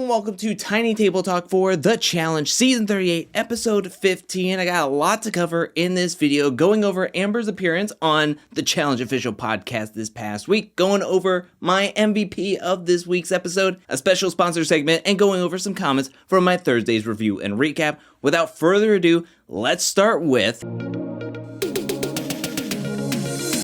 and welcome to Tiny Table Talk for The Challenge, Season 38, Episode 15. I got a lot to cover in this video, going over Amber's appearance on the Challenge Official podcast this past week, going over my MVP of this week's episode, a special sponsor segment, and going over some comments from my Thursday's review and recap. Without further ado, let's start with...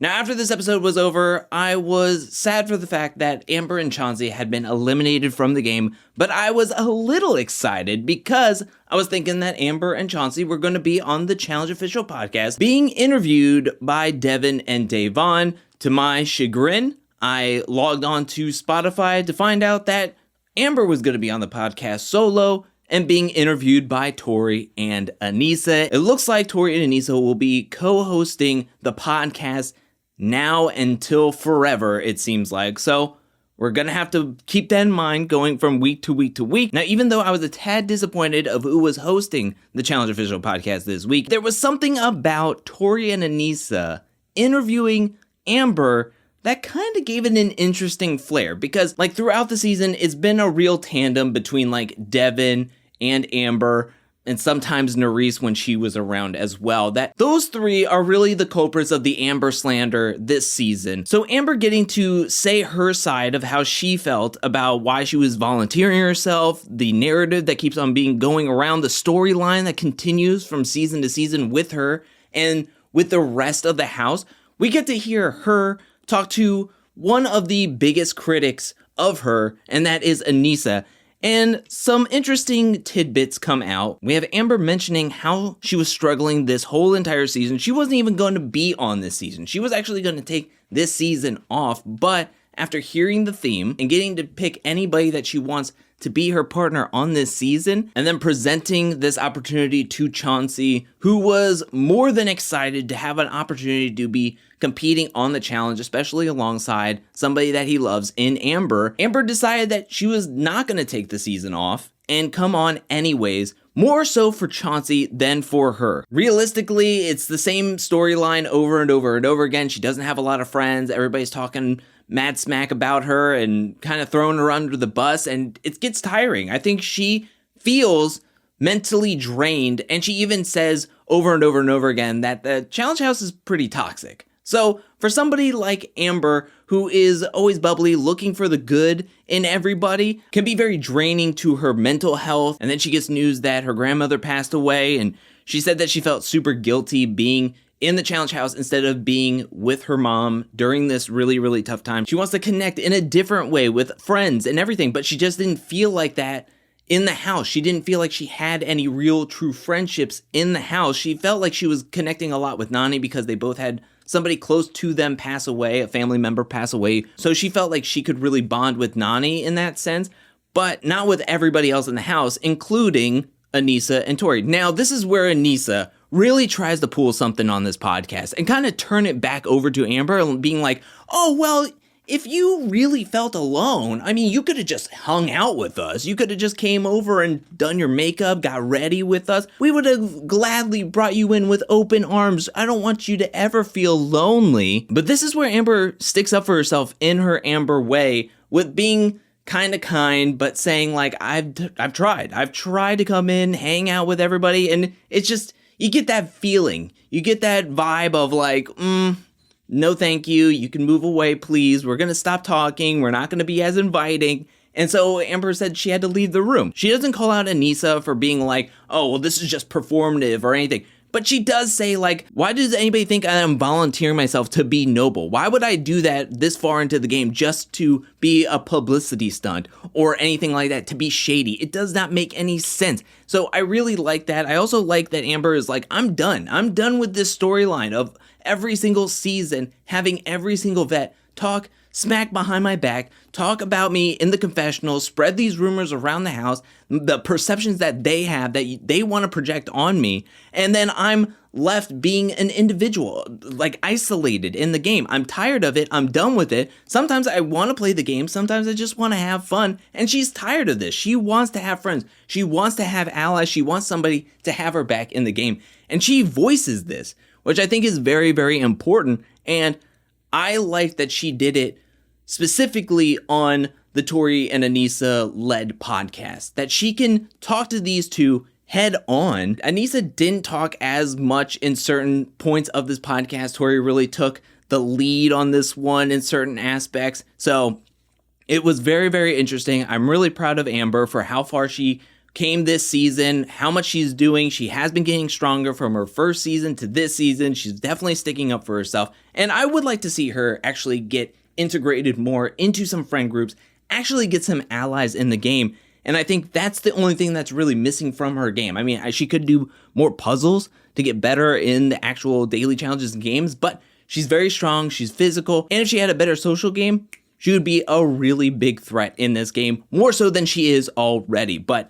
Now, after this episode was over, I was sad for the fact that Amber and Chauncey had been eliminated from the game, but I was a little excited because I was thinking that Amber and Chauncey were going to be on the Challenge Official podcast being interviewed by Devin and Davon. To my chagrin, I logged on to Spotify to find out that Amber was going to be on the podcast solo and being interviewed by Tori and Anissa. It looks like Tori and Anissa will be co-hosting the podcast now until forever, it seems like. So we're going to have to keep that in mind going from week to week to week. Now, even though I was a tad disappointed of who was hosting the Challenge Official podcast this week, there was something about Tori and Anissa interviewing Amber that kind of gave it an interesting flair, because like throughout the season, it's been a real tandem between like Devin and Amber, and sometimes Nerese when she was around as well, that those three are really the culprits of the Amber slander this season. So Amber getting to say her side of how she felt about why she was volunteering herself, the narrative that keeps on going around, the storyline that continues from season to season with her and with the rest of the house. We get to hear her talk to one of the biggest critics of her, and that is Anissa. And some interesting tidbits come out. We have Amber mentioning how she was struggling this whole entire season. She wasn't even going to be on this season. She was actually going to take this season off, but after hearing the theme and getting to pick anybody that she wants to be her partner on this season, and then presenting this opportunity to Chauncey, who was more than excited to have an opportunity to be competing on the challenge, especially alongside somebody that he loves in Amber. Amber decided that she was not going to take the season off and come on anyways, more so for Chauncey than for her. Realistically, it's the same storyline over and over and over again. She doesn't have a lot of friends. Everybody's talking mad smack about her and kind of throwing her under the bus, and it gets tiring. I think she feels mentally drained, and she even says over and over and over again that the Challenge House is pretty toxic. So for somebody like Amber, who is always bubbly, looking for the good in everybody, can be very draining to her mental health. And then she gets news that her grandmother passed away, and she said that she felt super guilty being in the Challenge House instead of being with her mom during this really, really tough time. She wants to connect in a different way with friends and everything, but she just didn't feel like that in the house. She didn't feel like she had any real true friendships in the house. She felt like she was connecting a lot with Nany because they both had somebody close to them pass away, a family member pass away. So she felt like she could really bond with Nany in that sense, but not with everybody else in the house, including Anissa and Tori. Now, this is where Anissa really tries to pull something on this podcast and kind of turn it back over to Amber and being like, oh, well, if you really felt alone, I mean, you could have just hung out with us. You could have just came over and done your makeup, got ready with us. We would have gladly brought you in with open arms. I don't want you to ever feel lonely. But this is where Amber sticks up for herself in her Amber way with being kind of kind, but saying like, I've tried to come in, hang out with everybody. And it's just, you get that feeling. You get that vibe of like, no thank you, you can move away please, we're gonna stop talking, we're not gonna be as inviting. And so Amber said she had to leave the room. She doesn't call out Anissa for being like, oh, well, this is just performative or anything. But she does say like, why does anybody think I'm volunteering myself to be noble? Why would I do that this far into the game just to be a publicity stunt or anything like that, to be shady? It does not make any sense. So I really like that. I also like that Amber is like, I'm done. I'm done with this storyline of every single season having every single vet talk smack behind my back, talk about me in the confessional, spread these rumors around the house, the perceptions that they have that they want to project on me, and then I'm left being an individual, like isolated in the game. I'm tired of it. I'm done with it. Sometimes I want to play the game. Sometimes I just want to have fun. And she's tired of this. She wants to have friends. She wants to have allies. She wants somebody to have her back in the game. And she voices this, which I think is very, very important. And I like that she did it specifically on the Tori and Anissa led podcast, that she can talk to these two head on. Anissa didn't talk as much in certain points of this podcast. Tori really took the lead on this one in certain aspects. So it was very, very interesting. I'm really proud of Amber for how far she came this season, how much she's doing. She has been getting stronger from her first season to this season. She's definitely sticking up for herself. And I would like to see her actually get integrated more into some friend groups, actually get some allies in the game. And I think that's the only thing that's really missing from her game. I mean, she could do more puzzles to get better in the actual daily challenges and games, but she's very strong, she's physical, and if she had a better social game, she would be a really big threat in this game, more so than she is already. But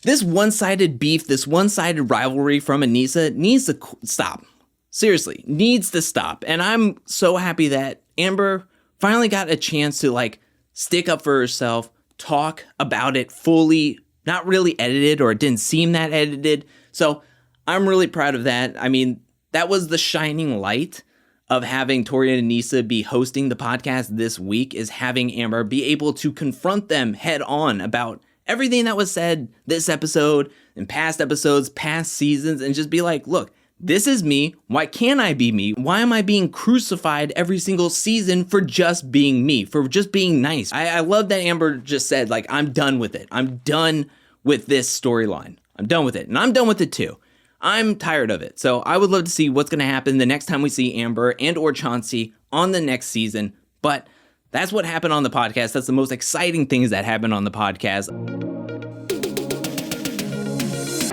this one-sided beef, this one-sided rivalry from Anissa needs to stop. Seriously, needs to stop. And I'm so happy that Amber finally got a chance to stick up for herself, talk about it fully, not really edited, or it didn't seem that edited. So I'm really proud of that. I mean, that was the shining light of having Tori and Anissa be hosting the podcast this week, is having Amber be able to confront them head on about everything that was said this episode and past episodes, past seasons, and just be like, look, this is me. Why can't I be me? Why am I being crucified every single season for just being me, for just being nice? I love that Amber just said, I'm done with it. I'm done with this storyline. I'm done with it. And I'm done with it too. I'm tired of it. So I would love to see what's going to happen the next time we see Amber and or Chauncey on the next season. But that's what happened on the podcast. That's the most exciting things that happened on the podcast.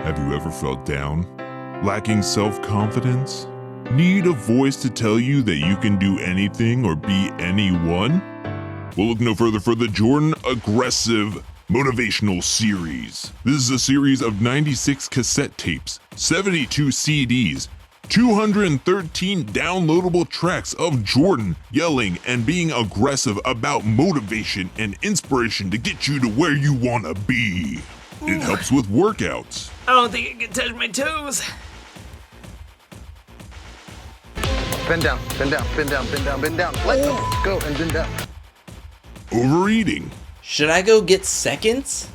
Have you ever felt down? Lacking self-confidence? Need a voice to tell you that you can do anything or be anyone? Well, look no further for the Jordan Aggressive Motivational Series. This is a series of 96 cassette tapes, 72 CDs, 213 downloadable tracks of Jordan yelling and being aggressive about motivation and inspiration to get you to where you want to be. It helps with workouts. I don't think I can touch my toes. Bend down, bend down, bend down, bend down, bend down. Let go and bend down. Overeating. Should I go get seconds?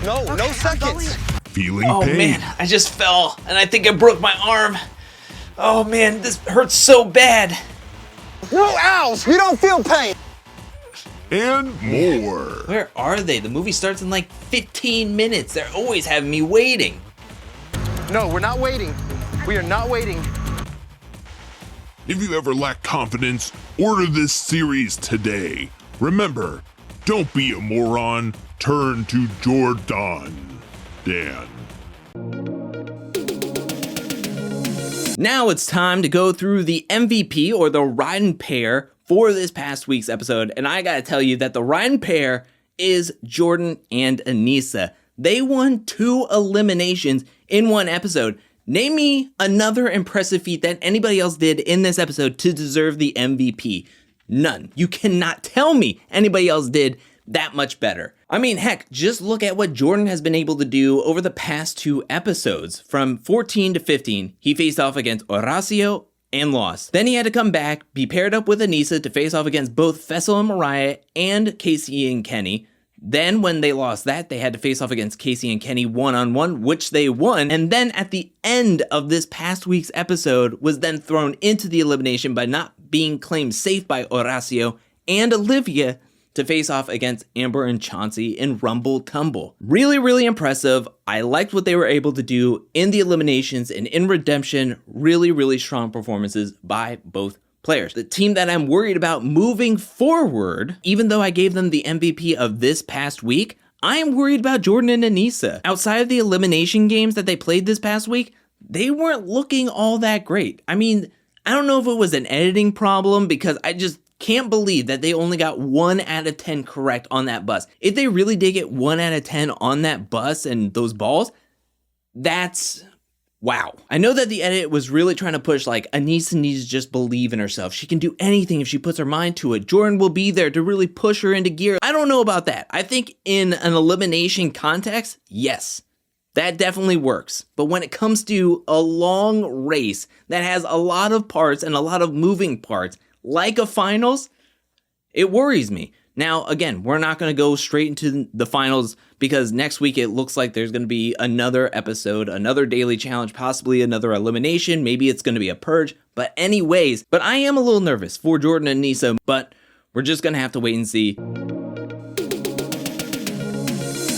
No seconds. Feeling Oh pain. man, I just fell and I think I broke my arm. Oh man, this hurts so bad. No owls. You don't feel pain. And more. Where are they? The movie starts in 15 minutes. They're always having me waiting. No, we're not waiting. We are not waiting. If you ever lack confidence, order this series today. Remember, don't be a moron. Turn to Jordan. Dan. Now it's time to go through the MVP, or the riding pair, for this past week's episode. And I gotta tell you that the riding pair is Jordan and Anissa. They won 2 eliminations in one episode. Name me another impressive feat that anybody else did in this episode to deserve the MVP. None. You cannot tell me anybody else did that much better. I mean, heck, just look at what Jordan has been able to do over the past 2 episodes. From 14 to 15, he faced off against Horacio and lost. Then he had to come back, be paired up with Anissa to face off against both Fessel and Mariah and Casey and Kenny. Then when they lost that, they had to face off against Casey and Kenny one-on-one, which they won. And then at the end of this past week's episode was then thrown into the elimination by not being claimed safe by Horacio and Olivia to face off against Amber and Chauncey in Rumble Tumble. Really, really impressive. I liked what they were able to do in the eliminations, and in Redemption, really, really strong performances by both players. The team that I'm worried about moving forward, even though I gave them the MVP of this past week, I am worried about Jordan and Anissa. Outside of the elimination games that they played this past week, they weren't looking all that great. I mean, I don't know if it was an editing problem, because I just can't believe that they only got 1 out of 10 correct on that bus. If they really did get 1 out of 10 on that bus and those balls, that's wow. I know that the edit was really trying to push Anissa needs to just believe in herself. She can do anything if she puts her mind to it. Jordan will be there to really push her into gear. I don't know about that. I think in an elimination context, yes, that definitely works. But when it comes to a long race that has a lot of parts and a lot of moving parts, like a finals, It worries me. Now, again, we're not going to go straight into the finals because next week it looks like there's going to be another episode, another daily challenge, possibly another elimination. Maybe it's going to be a purge. But anyways, I am a little nervous for Jordan and Nisa, but we're just going to have to wait and see.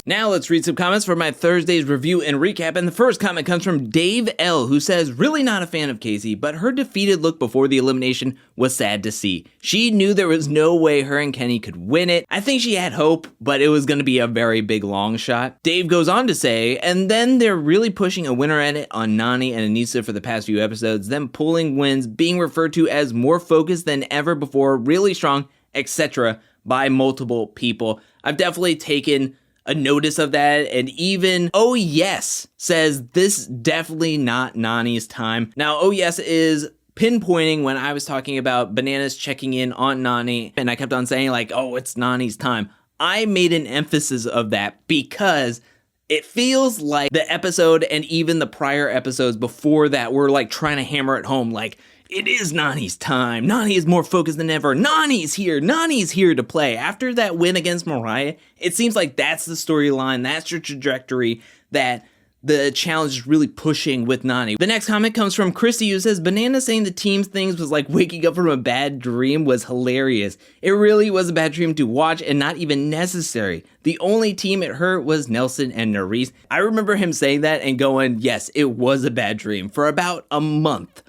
Now let's read some comments for my Thursday's review and recap, and the first comment comes from Dave L, who says, really not a fan of Casey, but her defeated look before the elimination was sad to see. She knew there was no way her and Kenny could win it. I think she had hope, but it was going to be a very big long shot. Dave goes on to say, and then they're really pushing a winner edit on Nany and Anissa for the past few episodes, them pulling wins, being referred to as more focused than ever before, really strong, etc. by multiple people. I've definitely taken a notice of that, and even Oh Yes says this definitely not Nany's time. Now, Oh Yes is pinpointing when I was talking about Bananas checking in on Nany, and I kept on saying like, oh, it's Nany's time. I made an emphasis of that because it feels like the episode and even the prior episodes before that were like trying to hammer it home, like, it is Nany's time. Nany is more focused than ever. Nany's here. Nany's here to play. After that win against Mariah, it seems like that's the storyline. That's your trajectory that the challenge is really pushing with Nany. The next comment comes from Christy, who says, Banana saying the team's things was like waking up from a bad dream was hilarious. It really was a bad dream to watch and not even necessary. The only team it hurt was Nelson and Nerys. I remember him saying that and going, yes, it was a bad dream for about a month.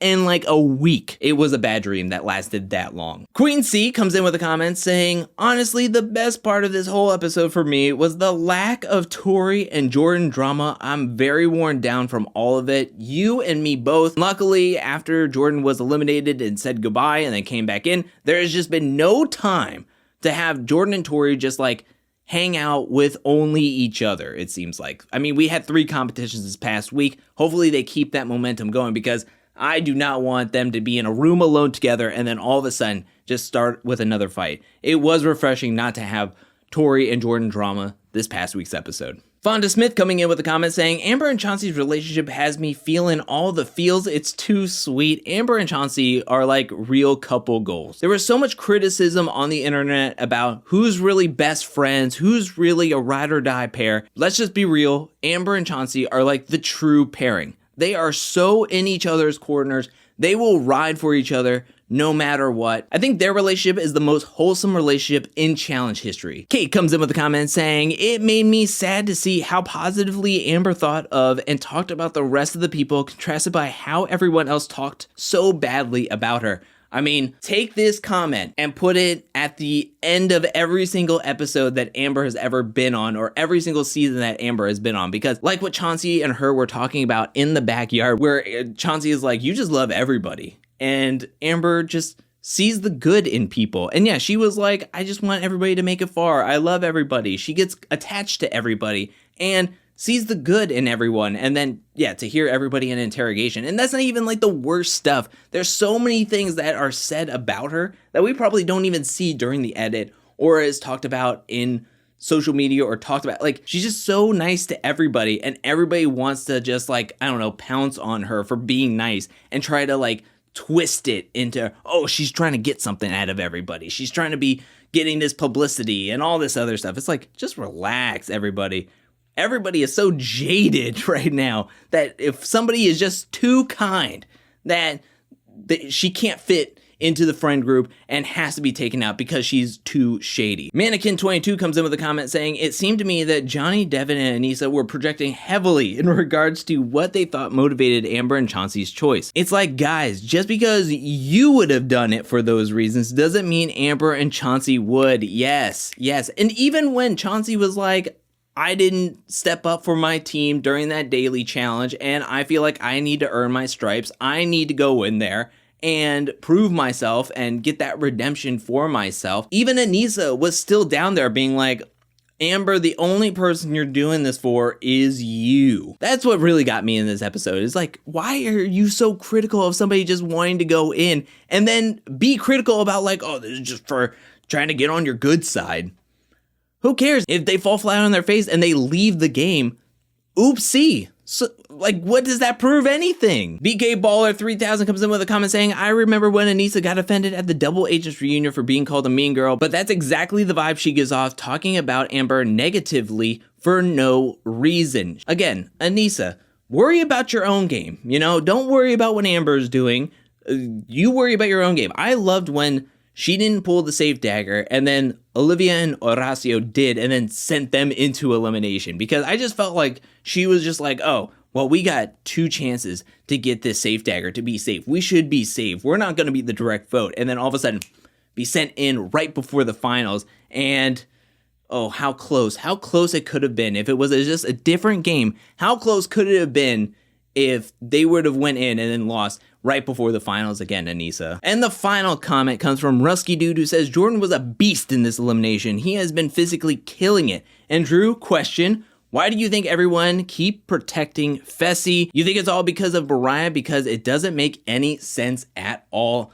And like a week, it was a bad dream that lasted that long. Queen C comes in with a comment saying, honestly, the best part of this whole episode for me was the lack of Tori and Jordan drama. I'm very worn down from all of it. You and me both. Luckily, after Jordan was eliminated and said goodbye and then came back in, there has just been no time to have Jordan and Tori just like hang out with only each other, it seems like. I mean, we had 3 competitions this past week. Hopefully they keep that momentum going because I do not want them to be in a room alone together and then all of a sudden just start with another fight. It was refreshing not to have Tori and Jordan drama this past week's episode. Fonda Smith coming in with a comment saying, Amber and Chauncey's relationship has me feeling all the feels. It's too sweet. Amber and Chauncey are like real couple goals. There was so much criticism on the internet about who's really best friends, who's really a ride or die pair. Let's just be real. Amber and Chauncey are like the true pairing. They are so in each other's corners. They will ride for each other no matter what. I think their relationship is the most wholesome relationship in challenge history. Kate comes in with a comment saying, it made me sad to see how positively Amber thought of and talked about the rest of the people, contrasted by how everyone else talked so badly about her. I mean, take this comment and put it at the end of every single episode that Amber has ever been on, or every single season that Amber has been on, because like what Chauncey and her were talking about in the backyard, where Chauncey is like, you just love everybody. And Amber just sees the good in people. And yeah, she was like, I just want everybody to make it far. I love everybody. She gets attached to everybody and sees the good in everyone. And then, yeah, to hear everybody in interrogation. And that's not even like the worst stuff. There's so many things that are said about her that we probably don't even see during the edit or is talked about in social media or talked about. Like, she's just so nice to everybody. And everybody wants to just like, I don't know, pounce on her for being nice and try to like twist it into, oh, she's trying to get something out of everybody. She's trying to be getting this publicity and all this other stuff. It's like, just relax, everybody. Everybody is so jaded right now that if somebody is just too kind, that she can't fit into the friend group and has to be taken out because she's too shady. Mannequin22 comes in with a comment saying, it seemed to me that Johnny, Devin, and Anissa were projecting heavily in regards to what they thought motivated Amber and Chauncey's choice. It's like, guys, just because you would have done it for those reasons doesn't mean Amber and Chauncey would. Yes. And even when Chauncey was like, I didn't step up for my team during that daily challenge, and I feel like I need to earn my stripes. I need to go in there and prove myself and get that redemption for myself. Even Anissa was still down there being like, Amber, the only person you're doing this for is you. That's what really got me in this episode. Is like, why are you so critical of somebody just wanting to go in and then be critical about like, oh, this is just for trying to get on your good side? Who cares if they fall flat on their face and they leave the game? Oopsie. So, like, what does that prove anything? BK Baller 3000 comes in with a comment saying, I remember when Anissa got offended at the Double Agents reunion for being called a mean girl, but that's exactly the vibe she gives off, talking about Amber negatively for no reason. Again, Anissa, worry about your own game. You know, don't worry about what Amber's doing. You worry about your own game. I loved when she didn't pull the safe dagger, and then Olivia and Horacio did, and then sent them into elimination, because I just felt like she was just like, oh, well, we got 2 chances to get this safe dagger to be safe. We should be safe. We're not going to be the direct vote. And then all of a sudden be sent in right before the finals. And oh, how close it could have been if it was just a different game. How close could it have been if they would have went in and then lost right before the finals again, Anissa? And the final comment comes from Rusky Dude, who says, Jordan was a beast in this elimination. He has been physically killing it. And Drew, question, why do you think everyone keep protecting Fessy? You think it's all because of Mariah? Because it doesn't make any sense at all.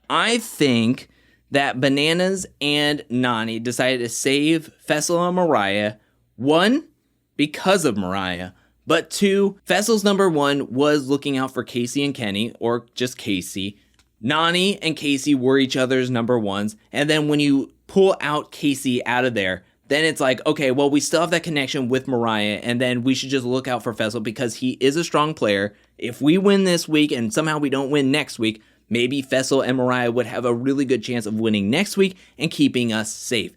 I think that Bananas and Nani decided to save Fessel and Mariah. 1, because of Mariah. But 2, Fessel's number 1 was looking out for Casey and Kenny, or just Casey. Nani and Casey were each other's number 1s. And then when you pull out Casey out of there, then it's like, okay, well, we still have that connection with Mariah, and then we should just look out for Fessel because he is a strong player. If we win this week and somehow we don't win next week, maybe Fessel and Mariah would have a really good chance of winning next week and keeping us safe.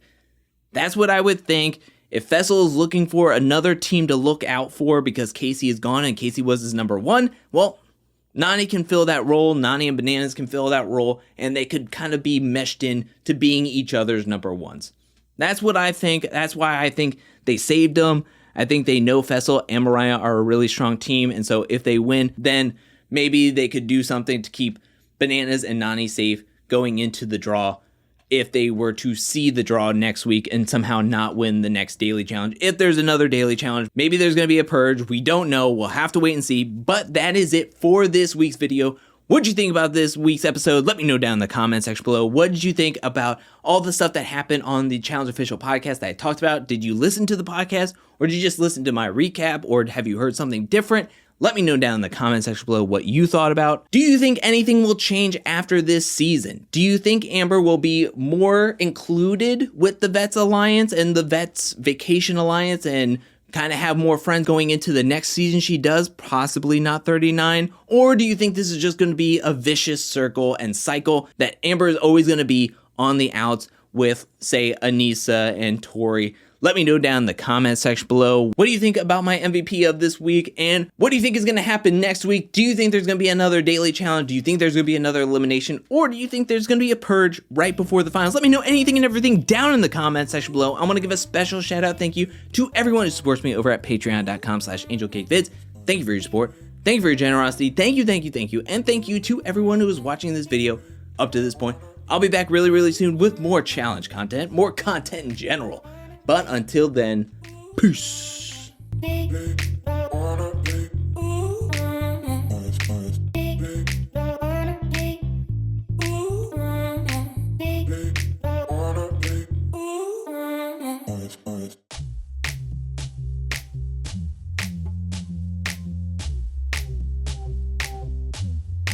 That's what I would think. If Fessel is looking for another team to look out for because Casey is gone and Casey was his number 1, well, Nani can fill that role, Nani and Bananas can fill that role, and they could kind of be meshed in to being each other's number 1s. That's what I think. That's why I think they saved them. I think they know Fessel and Mariah are a really strong team, and so if they win, then maybe they could do something to keep Bananas and Nani safe going into the draw if they were to see the draw next week and somehow not win the next daily challenge. If there's another daily challenge, maybe there's going to be a purge. We don't know. We'll have to wait and see. But that is it for this week's video. What did you think about this week's episode? Let me know down in the comment section below. What did you think about all the stuff that happened on the Challenge Official podcast that I talked about? Did you listen to the podcast, or did you just listen to my recap, or have you heard something different? Let me know down in the comment section below what you thought about. Do you think anything will change after this season? Do you think Amber will be more included with the Vets Alliance and the Vets Vacation Alliance and kind of have more friends going into the next season she does, possibly not 39? Or do you think this is just going to be a vicious circle and cycle that Amber is always going to be on the outs with, say, Anissa and Tori? Let me know down in the comment section below. What do you think about my MVP of this week? And what do you think is going to happen next week? Do you think there's going to be another daily challenge? Do you think there's going to be another elimination? Or do you think there's going to be a purge right before the finals? Let me know anything and everything down in the comment section below. I want to give a special shout out thank you to everyone who supports me over at patreon.com/angelcakevids. Thank you for your support. Thank you for your generosity. Thank you. And thank you to everyone who is watching this video up to this point. I'll be back really soon with more challenge content, more content in general. But until then, peace.